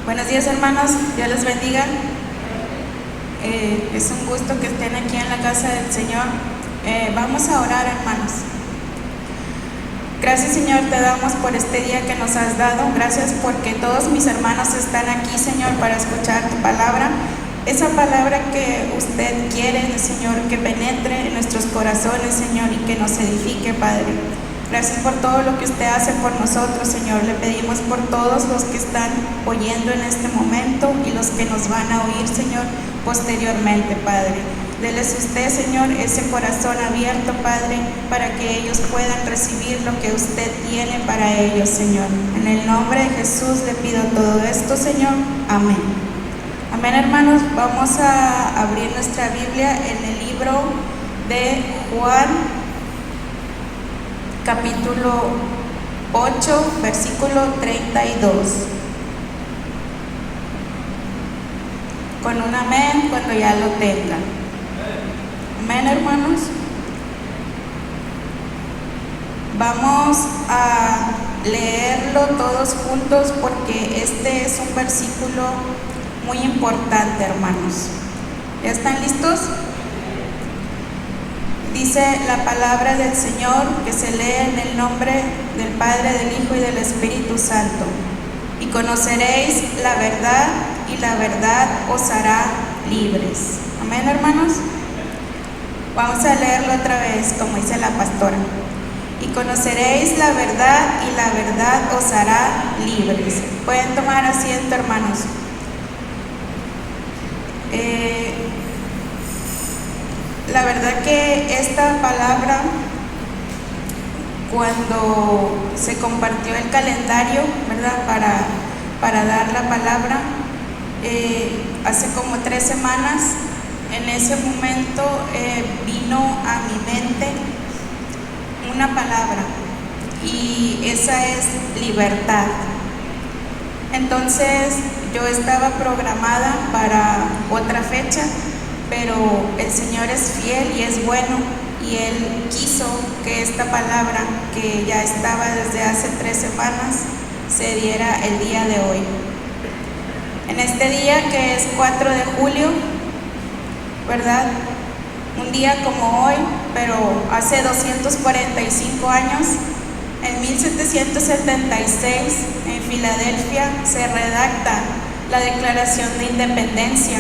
Buenos días, hermanos, Dios les bendiga. Es un gusto que estén aquí en la casa del Señor. Vamos a orar, hermanos. Gracias, Señor, te damos por este día que nos has dado. Gracias porque todos mis hermanos están aquí, Señor, para escuchar tu palabra. Esa palabra que usted quiere, Señor, que penetre en nuestros corazones, Señor, y que nos edifique, Padre. Gracias por todo lo que usted hace por nosotros, Señor. Le pedimos por todos los que están oyendo en este momento y los que nos van a oír, Señor, posteriormente, Padre. Deles usted, Señor, ese corazón abierto, Padre, para que ellos puedan recibir lo que usted tiene para ellos, Señor. En el nombre de Jesús le pido todo esto, Señor. Amén. Amén, hermanos. Vamos a abrir nuestra Biblia en el libro de Juan, capítulo 8, versículo 32. Con un amén cuando ya lo tengan. Amén, hermanos. Vamos a leerlo todos juntos porque este es un versículo muy importante, hermanos. ¿Ya están listos? Dice la palabra del Señor, que se lee en el nombre del Padre, del Hijo y del Espíritu Santo. Y conoceréis la verdad, y la verdad os hará libres. Amén, hermanos. Vamos a leerlo otra vez, como dice la pastora. Y conoceréis la verdad, y la verdad os hará libres. Pueden tomar asiento, hermanos. La verdad que esta palabra, cuando se compartió el calendario, ¿verdad? Para dar la palabra, hace como 3 semanas, en ese momento vino a mi mente una palabra, y esa es libertad. Entonces yo estaba programada para otra fecha, pero el Señor es fiel y es bueno, y Él quiso que esta palabra, que ya estaba desde hace 3 semanas, se diera el día de hoy. En este día, que es 4 de julio, ¿verdad? Un día como hoy, pero hace 245 años, en 1776, en Filadelfia, se redacta la Declaración de Independencia,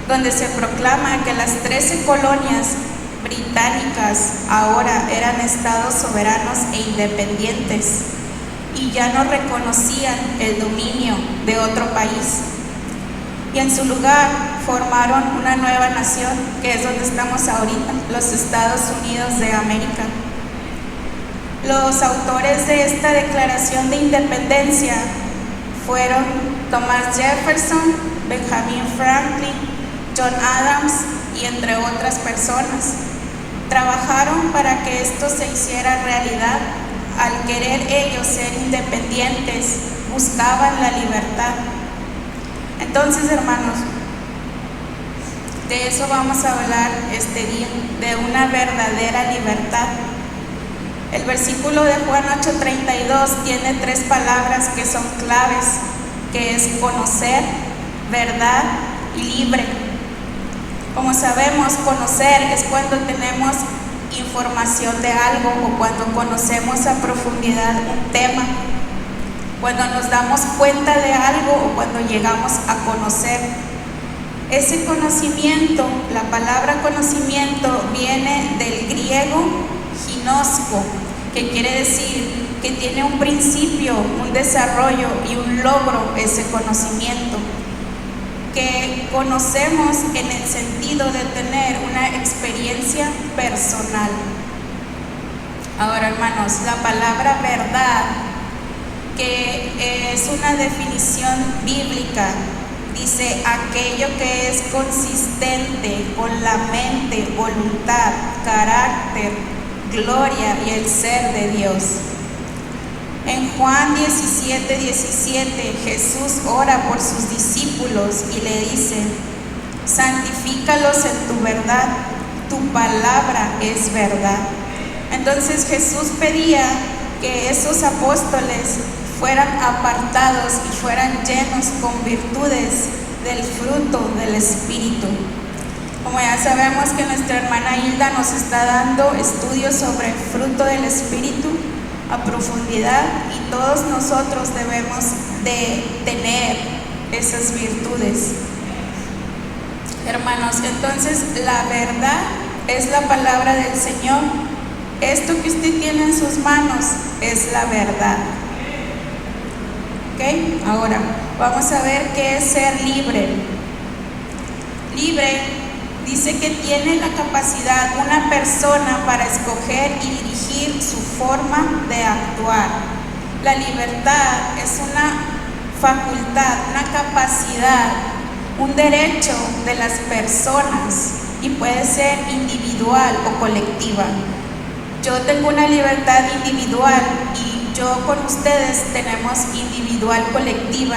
donde se proclama que las 13 colonias británicas ahora eran estados soberanos e independientes y ya no reconocían el dominio de otro país. Y en su lugar formaron una nueva nación, que es donde estamos ahorita, los Estados Unidos de América. Los autores de esta Declaración de Independencia fueron Thomas Jefferson, Benjamin Franklin, John Adams y entre otras personas. Trabajaron para que esto se hiciera realidad. Al querer ellos ser independientes, buscaban la libertad. Entonces, hermanos, de eso vamos a hablar este día, de una verdadera libertad. El versículo de Juan 8:32 tiene 3 palabras que son claves, que es conocer, verdad y libre. Como sabemos, conocer es cuando tenemos información de algo, o cuando conocemos a profundidad un tema, cuando nos damos cuenta de algo, o cuando llegamos a conocer. Ese conocimiento, la palabra conocimiento, viene del griego ginosko, que quiere decir que tiene un principio, un desarrollo y un logro ese conocimiento, que conocemos en el sentido de tener una experiencia personal. Ahora, hermanos, la palabra verdad, que es una definición bíblica, dice aquello que es consistente con la mente, voluntad, carácter, gloria y el ser de Dios. En Juan 17:17, Jesús ora por sus discípulos y le dice: santifícalos en tu verdad, tu palabra es verdad. Entonces Jesús pedía que esos apóstoles fueran apartados y fueran llenos con virtudes del fruto del Espíritu. Como ya sabemos que nuestra hermana Hilda nos está dando estudios sobre el fruto del Espíritu a profundidad, y todos nosotros debemos de tener esas virtudes. Hermanos, entonces la verdad es la palabra del Señor. Esto que usted tiene en sus manos es la verdad. ¿Ok? Ahora vamos a ver qué es ser libre. Libre dice que tiene la capacidad una persona para escoger y dirigir su forma de actuar. La libertad es una facultad, una capacidad, un derecho de las personas, y puede ser individual o colectiva. Yo tengo una libertad individual y yo con ustedes tenemos individual colectiva,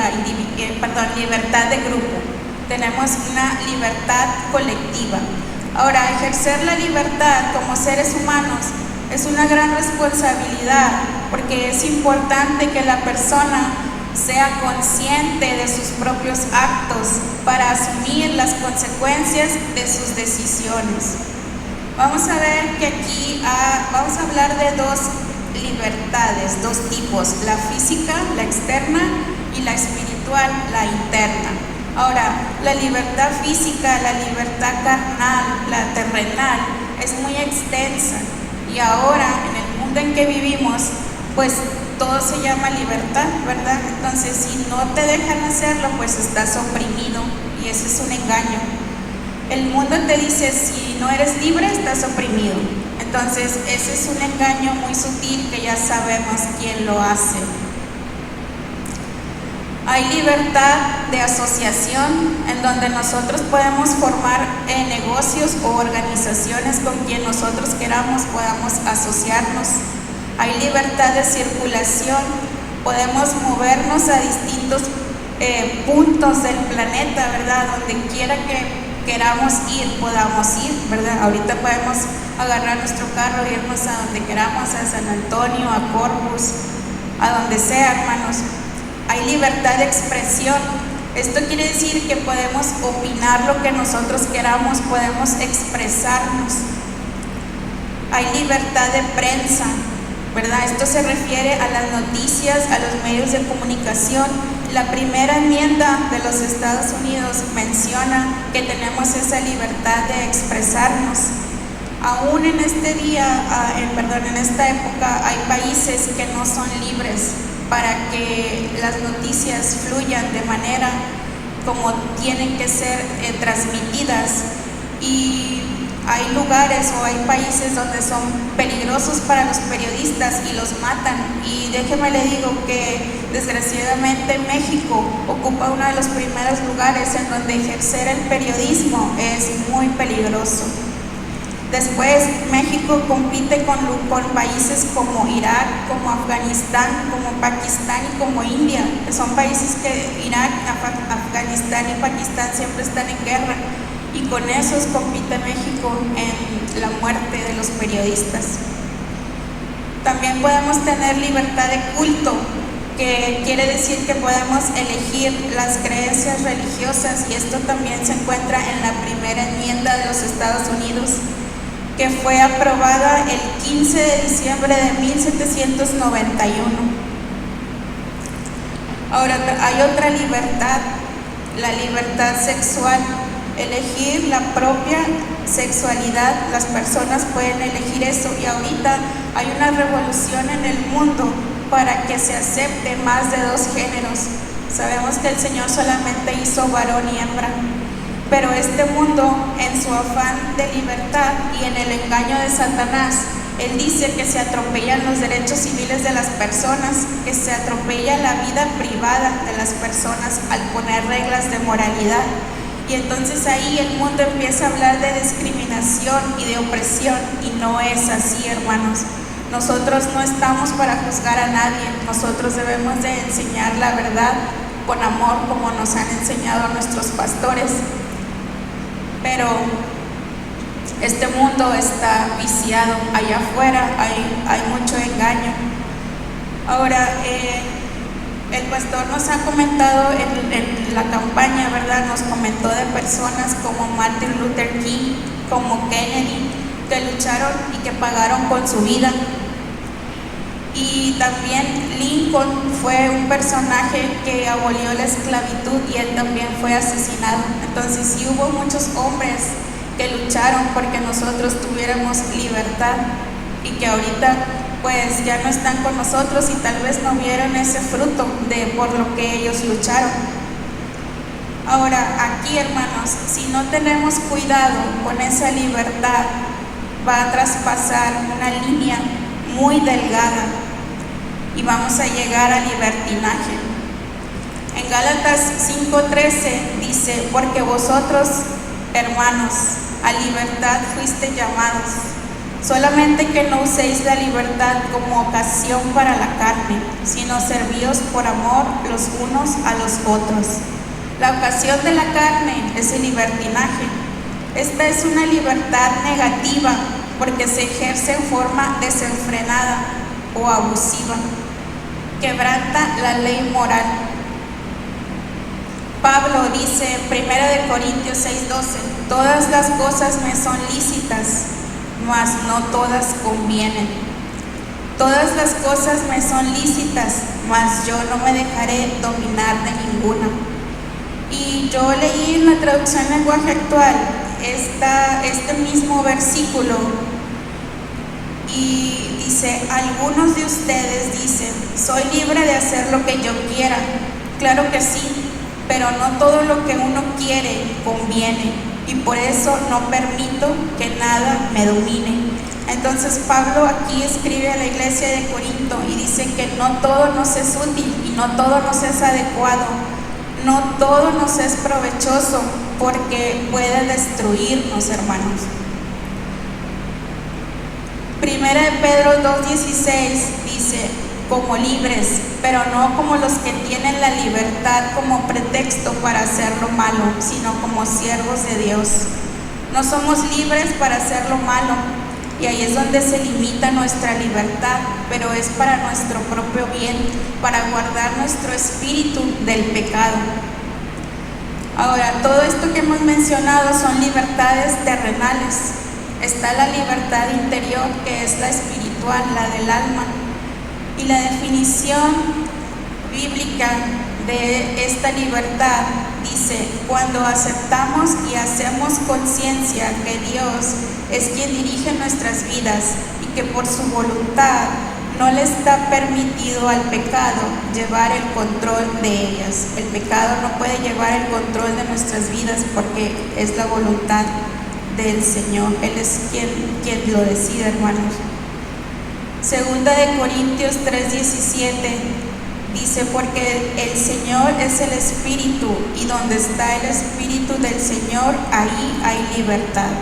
libertad de grupo. Tenemos una libertad colectiva. Ahora, ejercer la libertad como seres humanos es una gran responsabilidad, porque es importante que la persona sea consciente de sus propios actos para asumir las consecuencias de sus decisiones. Vamos a ver que aquí vamos a hablar de dos libertades, dos tipos: la física, la externa, y la espiritual, la interna. Ahora, la libertad física, la libertad carnal, la terrenal, es muy extensa, y ahora en el mundo en que vivimos, pues todo se llama libertad, ¿verdad? Entonces, si no te dejan hacerlo, pues estás oprimido, y eso es un engaño. El mundo te dice, si no eres libre, estás oprimido. Entonces, ese es un engaño muy sutil que ya sabemos quién lo hace. Hay libertad de asociación, en donde nosotros podemos formar negocios o organizaciones con quien nosotros queramos, podamos asociarnos. Hay libertad de circulación, podemos movernos a distintos puntos del planeta, ¿verdad? Donde quiera que queramos ir, podamos ir, ¿verdad? Ahorita podemos agarrar nuestro carro e irnos a donde queramos, a San Antonio, a Corpus, a donde sea, hermanos. Hay libertad de expresión. Esto quiere decir que podemos opinar lo que nosotros queramos, podemos expresarnos. Hay libertad de prensa, ¿verdad? Esto se refiere a las noticias, a los medios de comunicación. La primera enmienda de los Estados Unidos menciona que tenemos esa libertad de expresarnos. Aún en este día, en esta época, hay países que no son libres para que las noticias fluyan de manera como tienen que ser transmitidas, y hay lugares o hay países donde son peligrosos para los periodistas y los matan. Y déjeme le digo que desgraciadamente México ocupa uno de los primeros lugares en donde ejercer el periodismo es muy peligroso. Después, México compite con países como Irak, como Afganistán, como Pakistán y como India, que son países que Irak, Afganistán y Pakistán siempre están en guerra, y con esos compite México en la muerte de los periodistas. También podemos tener libertad de culto, que quiere decir que podemos elegir las creencias religiosas, y esto también se encuentra en la primera enmienda de los Estados Unidos, que fue aprobada el 15 de diciembre de 1791. Ahora, hay otra libertad, la libertad sexual. Elegir la propia sexualidad, las personas pueden elegir eso, y ahorita hay una revolución en el mundo para que se acepte más de dos géneros. Sabemos que el Señor solamente hizo varón y hembra, pero este mundo, en su afán de libertad y en el engaño de Satanás, él dice que se atropellan los derechos civiles de las personas, que se atropella la vida privada de las personas al poner reglas de moralidad. Y entonces ahí el mundo empieza a hablar de discriminación y de opresión, y no es así, hermanos. Nosotros no estamos para juzgar a nadie, nosotros debemos de enseñar la verdad con amor, como nos han enseñado nuestros pastores. Pero este mundo está viciado, allá afuera hay mucho engaño. Ahora, el pastor nos ha comentado en la campaña, ¿verdad? Nos comentó de personas como Martin Luther King, como Kennedy, que lucharon y que pagaron con su vida. Y también Lincoln fue un personaje que abolió la esclavitud y él también fue asesinado. Entonces sí hubo muchos hombres que lucharon porque nosotros tuviéramos libertad y que ahorita pues ya no están con nosotros y tal vez no vieron ese fruto por lo que ellos lucharon. Ahora, aquí, hermanos, si no tenemos cuidado con esa libertad, va a traspasar una línea muy delgada y vamos a llegar al libertinaje. En Gálatas 5:13 dice: porque vosotros, hermanos, a libertad fuiste llamados, solamente que no uséis la libertad como ocasión para la carne, sino servíos por amor los unos a los otros. La ocasión de la carne es el libertinaje. Esta es una libertad negativa porque se ejerce en forma desenfrenada o abusiva. Quebranta la ley moral. Pablo dice en 1 Corintios 6:12: todas las cosas me son lícitas, mas no todas convienen. Todas las cosas me son lícitas, mas yo no me dejaré dominar de ninguna. Y yo leí en la traducción lenguaje actual este mismo versículo y dice: algunos de ustedes dicen, soy libre de hacer lo que yo quiera. Claro que sí, pero no todo lo que uno quiere conviene, y por eso no permito que nada me domine. Entonces Pablo aquí escribe a la iglesia de Corinto y dice que no todo nos es útil y no todo nos es adecuado, no todo nos es provechoso, porque puede destruirnos, hermanos. Primera de Pedro 2:16 dice: como libres, pero no como los que tienen la libertad como pretexto para hacer lo malo, sino como siervos de Dios. No somos libres para hacer lo malo, y ahí es donde se limita nuestra libertad, pero es para nuestro propio bien, para guardar nuestro espíritu del pecado. Ahora, todo esto que hemos mencionado son libertades terrenales. Está la libertad interior, que es la espiritual, la del alma. Y la definición bíblica de esta libertad dice: cuando aceptamos y hacemos conciencia que Dios es quien dirige nuestras vidas y que por su voluntad no le está permitido al pecado llevar el control de ellas. El pecado no puede llevar el control de nuestras vidas porque es la voluntad del Señor. Él es quien lo decide, hermanos. Segunda de Corintios 3:17 dice: porque el Señor es el Espíritu, y donde está el Espíritu del Señor, ahí hay libertad.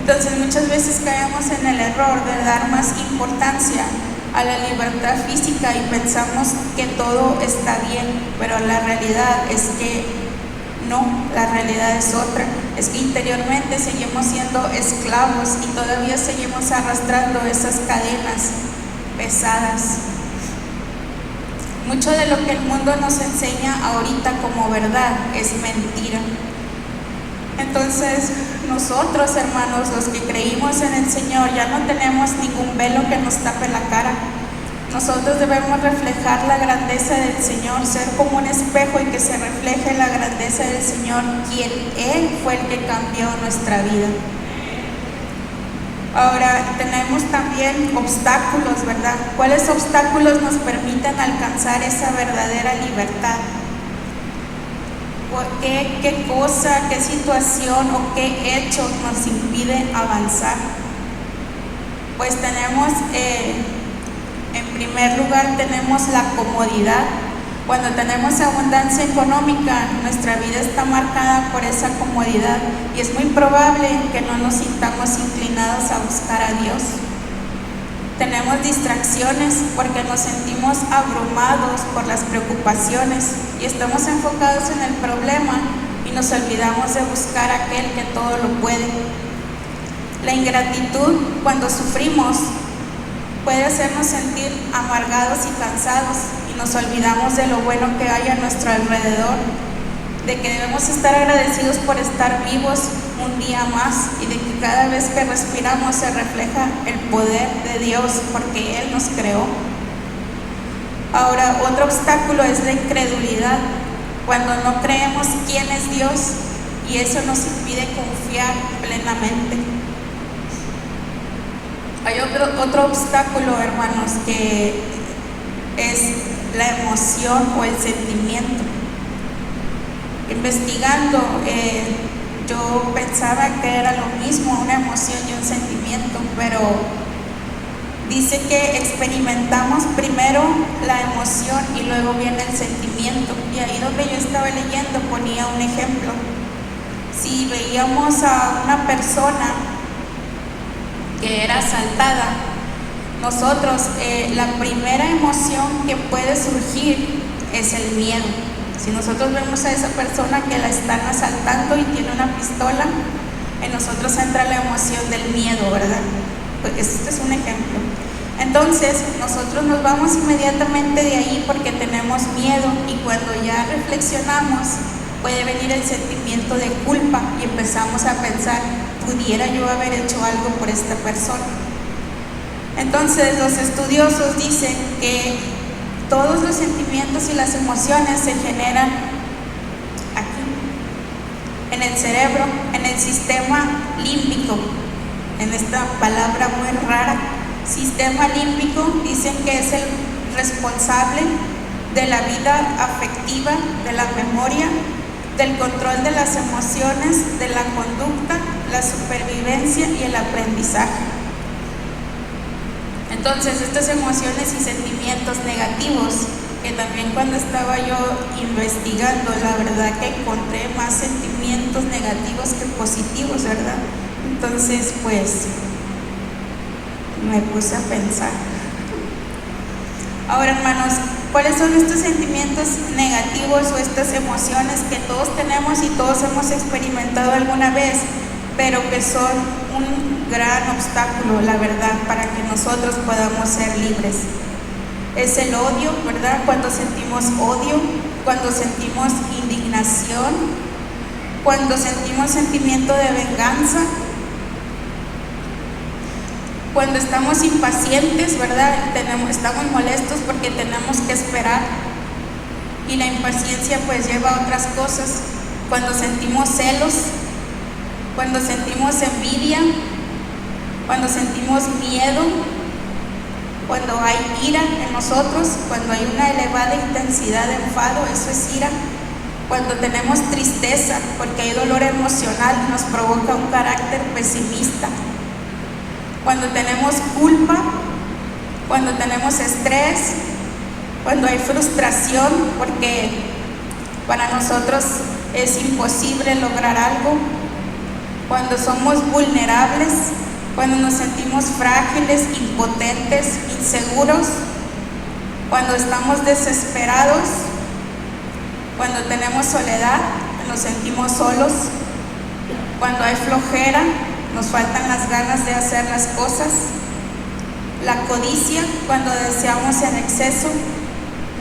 Entonces muchas veces caemos en el error de dar más importancia a la libertad física y pensamos que todo está bien, pero la realidad es que no, la realidad es otra. Es que interiormente seguimos siendo esclavos y todavía seguimos arrastrando esas cadenas pesadas. Mucho de lo que el mundo nos enseña ahorita como verdad es mentira. Entonces nosotros, hermanos, los que creímos en el Señor, ya no tenemos ningún velo que nos tape la cara. Nosotros debemos reflejar la grandeza del Señor, ser como un espejo y que se refleje la grandeza del Señor, quien Él fue el que cambió nuestra vida. Ahora, tenemos también obstáculos, ¿verdad? ¿Cuáles obstáculos nos permiten alcanzar esa verdadera libertad? ¿Qué cosa, qué situación o qué hecho nos impide avanzar? Pues tenemos, en primer lugar, tenemos la comodidad. Cuando tenemos abundancia económica, nuestra vida está marcada por esa comodidad y es muy probable que no nos sintamos inclinados a buscar a Dios. Tenemos distracciones porque nos sentimos abrumados por las preocupaciones y estamos enfocados en el problema y nos olvidamos de buscar a aquel que todo lo puede. La ingratitud, cuando sufrimos, puede hacernos sentir amargados y cansados y nos olvidamos de lo bueno que hay a nuestro alrededor, de que debemos estar agradecidos por estar vivos un día más y de que cada vez que respiramos se refleja el poder de Dios porque Él nos creó. Ahora, otro obstáculo es la incredulidad, cuando no creemos quién es Dios y eso nos impide confiar plenamente. Hay otro obstáculo, hermanos, que es la emoción o el sentimiento. Investigando, yo pensaba que era lo mismo, una emoción y un sentimiento, pero dice que experimentamos primero la emoción y luego viene el sentimiento. Y ahí donde yo estaba leyendo ponía un ejemplo. Si veíamos a una persona que era asaltada, nosotros la primera emoción que puede surgir es el miedo. Si nosotros vemos a esa persona que la están asaltando y tiene una pistola, en nosotros entra la emoción del miedo, ¿verdad? Pues este es un ejemplo. Entonces nosotros nos vamos inmediatamente de ahí porque tenemos miedo, y cuando ya reflexionamos puede venir el sentimiento de culpa y empezamos a pensar, pudiera yo haber hecho algo por esta persona. Entonces los estudiosos dicen que todos los sentimientos y las emociones se generan aquí, en el cerebro, en el sistema límbico, en esta palabra muy rara. Sistema límbico dicen que es el responsable de la vida afectiva, de la memoria, del control de las emociones, de la conducta, la supervivencia y el aprendizaje. Entonces, estas emociones y sentimientos negativos, que también cuando estaba yo investigando, la verdad que encontré más sentimientos negativos que positivos, ¿verdad? Entonces, pues, me puse a pensar. Ahora, hermanos, ¿cuáles son estos sentimientos negativos o estas emociones que todos tenemos y todos hemos experimentado alguna vez, pero que son un gran obstáculo, la verdad, para que nosotros podamos ser libres? Es el odio, ¿verdad? Cuando sentimos odio, cuando sentimos indignación, cuando sentimos sentimiento de venganza, cuando estamos impacientes, ¿verdad? Estamos molestos porque tenemos que esperar, y la impaciencia pues lleva a otras cosas. Cuando sentimos celos, cuando sentimos envidia, cuando sentimos miedo, cuando hay ira en nosotros, cuando hay una elevada intensidad de enfado, eso es ira. Cuando tenemos tristeza, porque hay dolor emocional, nos provoca un carácter pesimista. Cuando tenemos culpa, cuando tenemos estrés, cuando hay frustración, porque para nosotros es imposible lograr algo, cuando somos vulnerables, cuando nos sentimos frágiles, impotentes, inseguros, cuando estamos desesperados, cuando tenemos soledad, nos sentimos solos, cuando hay flojera, nos faltan las ganas de hacer las cosas, la codicia, cuando deseamos en exceso,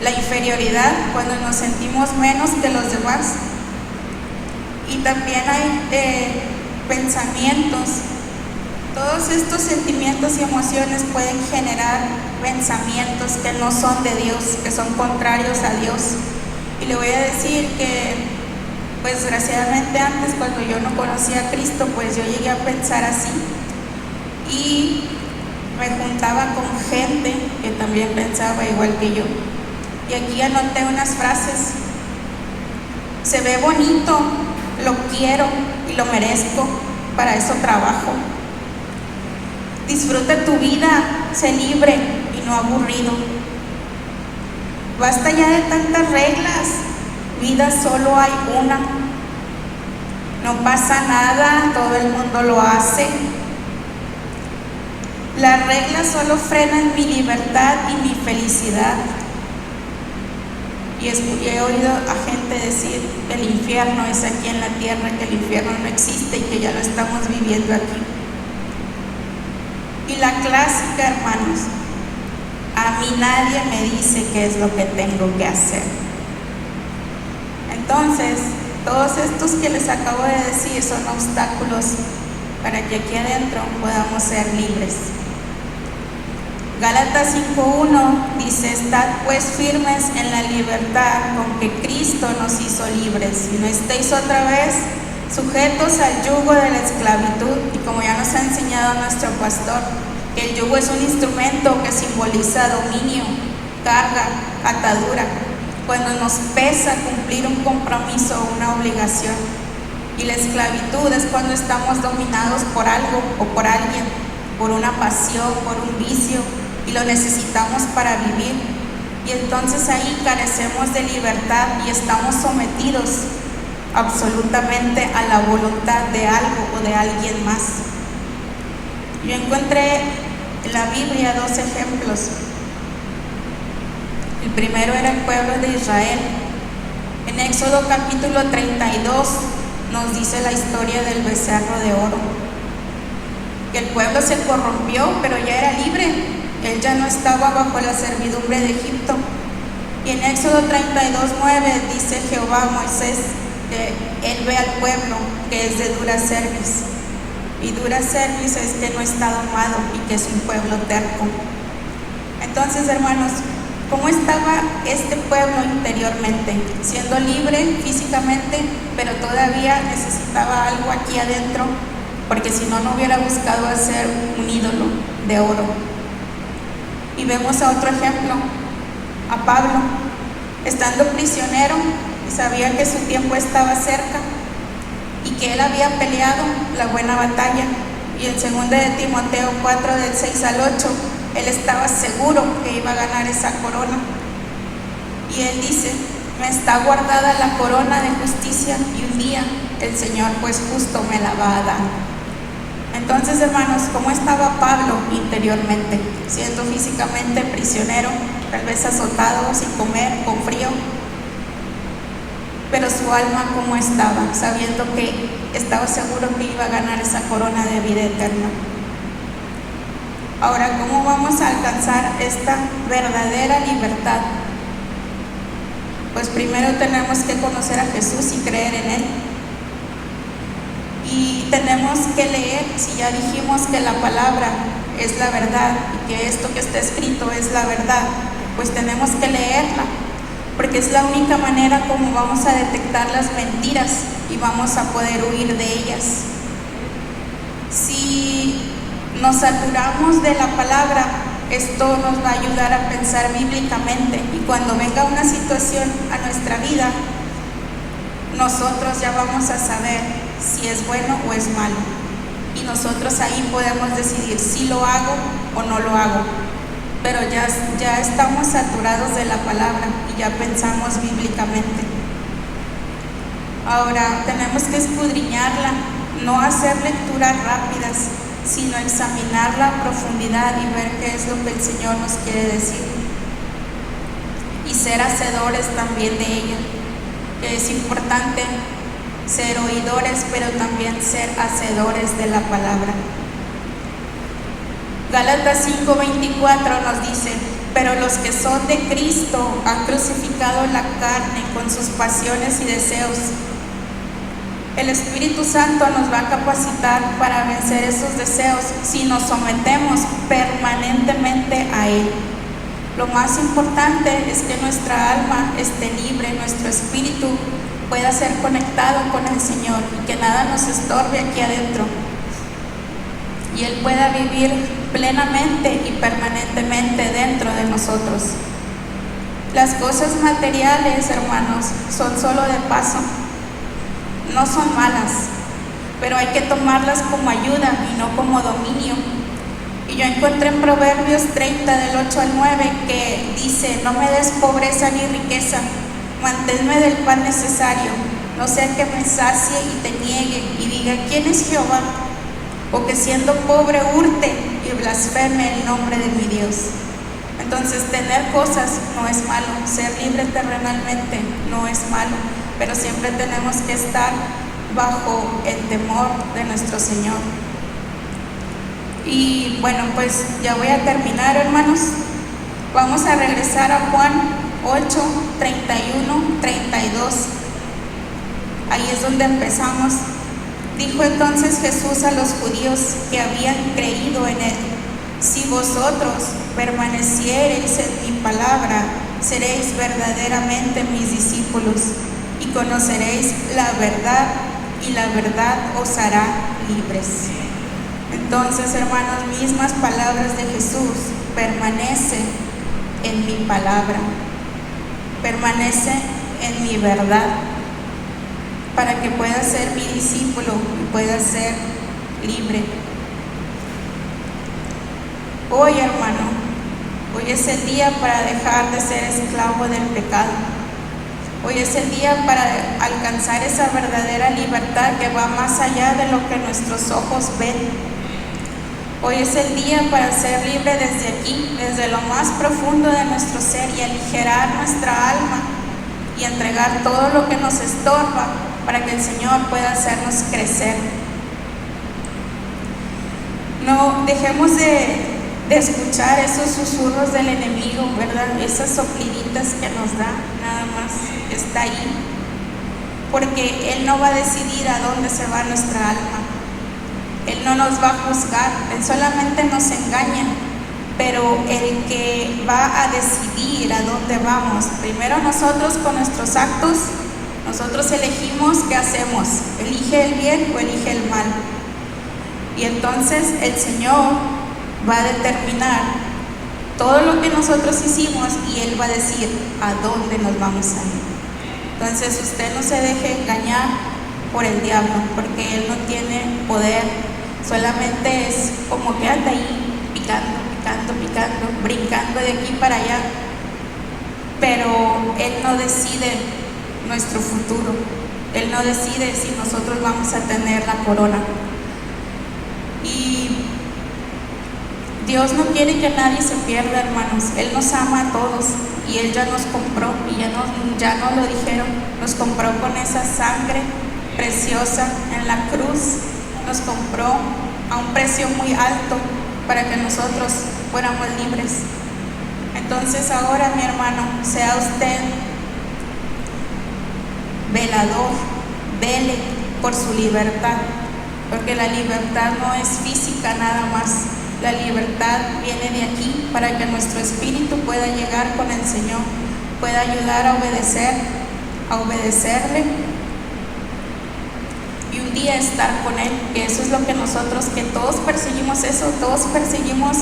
la inferioridad, cuando nos sentimos menos que los demás, y también hay pensamientos. Todos estos sentimientos y emociones pueden generar pensamientos que no son de Dios, que son contrarios a Dios. Y le voy a decir que, pues desgraciadamente antes, cuando yo no conocía a Cristo, pues yo llegué a pensar así, y me juntaba con gente que también pensaba igual que yo. Y aquí anoté unas frases: se ve bonito, lo quiero y lo merezco, para eso trabajo. Disfruta tu vida, sé libre y no aburrido. Basta ya de tantas reglas, vida solo hay una. No pasa nada, todo el mundo lo hace. Las reglas solo frenan mi libertad y mi felicidad. Y he oído a gente decir que el infierno es aquí en la tierra, que el infierno no existe y que ya lo estamos viviendo aquí. Y la clásica, hermanos, A mí nadie me dice qué es lo que tengo que hacer. Entonces, todos estos que les acabo de decir son obstáculos para que aquí adentro podamos ser libres. Gálatas 5:1 dice: estad pues firmes en la libertad con que Cristo nos hizo libres, y no estéis otra vez sujetos al yugo de la esclavitud. Y como ya nos ha enseñado nuestro pastor, que el yugo es un instrumento que simboliza dominio, carga, atadura, cuando nos pesa cumplir un compromiso o una obligación. Y la esclavitud es cuando estamos dominados por algo o por alguien, por una pasión, por un vicio, y lo necesitamos para vivir. Y entonces ahí carecemos de libertad y estamos sometidos absolutamente a la voluntad de algo o de alguien más. Yo encontré en la Biblia 2 ejemplos. El primero era el pueblo de Israel. En Éxodo capítulo 32 nos dice la historia del becerro de oro. Que el pueblo se corrompió, pero ya era libre. Él ya no estaba bajo la servidumbre de Egipto. Y en Éxodo 32:9 dice Jehová a Moisés que él ve al pueblo que es de dura cerviz. Y dura cerviz es que no está domado y que es un pueblo terco. Entonces, hermanos, ¿cómo estaba este pueblo interiormente? Siendo libre físicamente, pero todavía necesitaba algo aquí adentro, porque si no, no hubiera buscado hacer un ídolo de oro. Y vemos a otro ejemplo, a Pablo, estando prisionero, y sabía que su tiempo estaba cerca y que él había peleado la buena batalla. Y en 2 de Timoteo 4, del 6 al 8, él estaba seguro que iba a ganar esa corona. Y él dice: me está guardada la corona de justicia, y un día el Señor pues justo me la va a dar. Entonces, hermanos, ¿cómo estaba Pablo interiormente? Siendo físicamente prisionero, tal vez azotado, sin comer, con frío. Pero su alma, ¿cómo estaba? Sabiendo que estaba seguro que iba a ganar esa corona de vida eterna. Ahora, ¿cómo vamos a alcanzar esta verdadera libertad? Pues primero tenemos que conocer a Jesús y creer en Él. Y tenemos que leer, si ya dijimos que la palabra es la verdad y que esto que está escrito es la verdad, pues tenemos que leerla, porque es la única manera como vamos a detectar las mentiras y vamos a poder huir de ellas. Si nos saturamos de la palabra, esto nos va a ayudar a pensar bíblicamente, y cuando venga una situación a nuestra vida, nosotros ya vamos a saber si es bueno o es malo, y nosotros ahí podemos decidir si lo hago o no lo hago. Pero ya estamos saturados de la palabra y ya pensamos bíblicamente. Ahora tenemos que escudriñarla, no hacer lecturas rápidas, sino examinarla a profundidad y ver qué es lo que el Señor nos quiere decir, y ser hacedores también de ella, que es importante ser oidores, pero también ser hacedores de la palabra. Gálatas 5:24 nos dice: pero los que son de Cristo han crucificado la carne con sus pasiones y deseos. El Espíritu Santo nos va a capacitar para vencer esos deseos si nos sometemos permanentemente a Él. Lo más importante es que nuestra alma esté libre, nuestro espíritu pueda ser conectado con el Señor, y que nada nos estorbe aquí adentro, y Él pueda vivir plenamente y permanentemente dentro de nosotros. Las cosas materiales, hermanos, son solo de paso, no son malas, pero hay que tomarlas como ayuda y no como dominio. Y yo encontré en Proverbios 30, del 8 al 9, que dice: no me des pobreza ni riqueza, manténme del pan necesario, no sea que me sacie y te niegue y diga: ¿quién es Jehová? O que siendo pobre hurte y blasfeme el nombre de mi Dios. Entonces, tener cosas no es malo, ser libre terrenalmente no es malo, pero siempre tenemos que estar bajo el temor de nuestro Señor. Y bueno, pues ya voy a terminar, hermanos. Vamos a regresar a Juan 8, 31, 32. Ahí es donde empezamos. Dijo entonces Jesús a los judíos que habían creído en él: si vosotros permaneciereis en mi palabra, seréis verdaderamente mis discípulos y conoceréis la verdad, y la verdad os hará libres. Entonces, hermanos, mismas palabras de Jesús: permanece en mi palabra, permanece en mi verdad, para que puedas ser mi discípulo y puedas ser libre. Hoy, hermano, hoy es el día para dejar de ser esclavo del pecado. Hoy es el día para alcanzar esa verdadera libertad que va más allá de lo que nuestros ojos ven. Hoy es el día para ser libre desde aquí, desde lo más profundo de nuestro ser, y aligerar nuestra alma y entregar todo lo que nos estorba para que el Señor pueda hacernos crecer. No dejemos de escuchar esos susurros del enemigo, ¿verdad? Esas sopliditas que nos da, nada más está ahí, porque Él no va a decidir a dónde se va nuestra alma. Él no nos va a juzgar, Él solamente nos engaña, pero el que va a decidir a dónde vamos, primero nosotros con nuestros actos, nosotros elegimos qué hacemos: elige el bien o elige el mal. Y entonces el Señor va a determinar todo lo que nosotros hicimos y Él va a decir a dónde nos vamos a ir. Entonces usted no se deje engañar por el diablo, porque Él no tiene poder, solamente es como que anda ahí picando, brincando de aquí para allá, pero Él no decide nuestro futuro, Él no decide si nosotros vamos a tener la corona. Y Dios no quiere que nadie se pierda, hermanos. Él nos ama a todos y Él ya nos compró, y ya nos lo dijeron, nos compró con esa sangre preciosa en la cruz, nos compró a un precio muy alto para que nosotros fuéramos libres. Entonces ahora, mi hermano, sea usted velador, vele por su libertad, porque la libertad no es física nada más. La libertad viene de aquí, para que nuestro espíritu pueda llegar con el Señor, pueda ayudar a obedecerle, y un día estar con Él, que eso es lo que nosotros, que todos perseguimos eso, todos perseguimos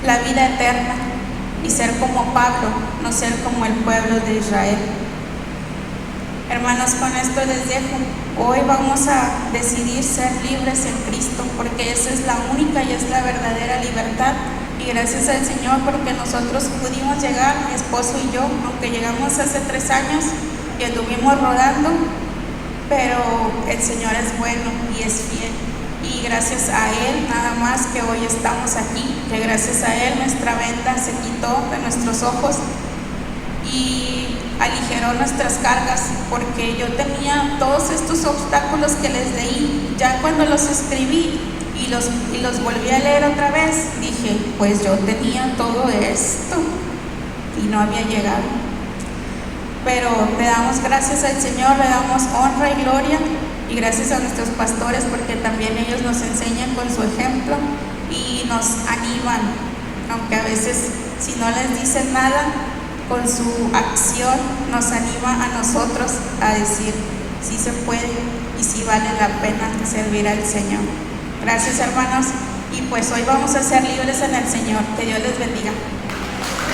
la vida eterna y ser como Pablo, no ser como el pueblo de Israel. Hermanos, con esto les dejo. Hoy vamos a decidir ser libres en Cristo, porque esa es la única y es la verdadera libertad. Y gracias al Señor, porque nosotros pudimos llegar, mi esposo y yo, aunque llegamos hace 3 años y anduvimos rodando, pero el Señor es bueno y es fiel. Y gracias a Él, nada más que hoy estamos aquí, que gracias a Él nuestra venda se quitó de nuestros ojos y aligeró nuestras cargas, porque yo tenía todos estos obstáculos que les leí. Ya cuando los escribí y los volví a leer otra vez, dije, pues yo tenía todo esto y no había llegado. Pero le damos gracias al Señor, le damos honra y gloria, y gracias a nuestros pastores, porque también ellos nos enseñan con su ejemplo y nos animan, aunque a veces si no les dicen nada, con su acción nos anima a nosotros a decir sí se puede y sí vale la pena servir al Señor. Gracias, hermanos, y pues hoy vamos a ser libres en el Señor. Que Dios les bendiga.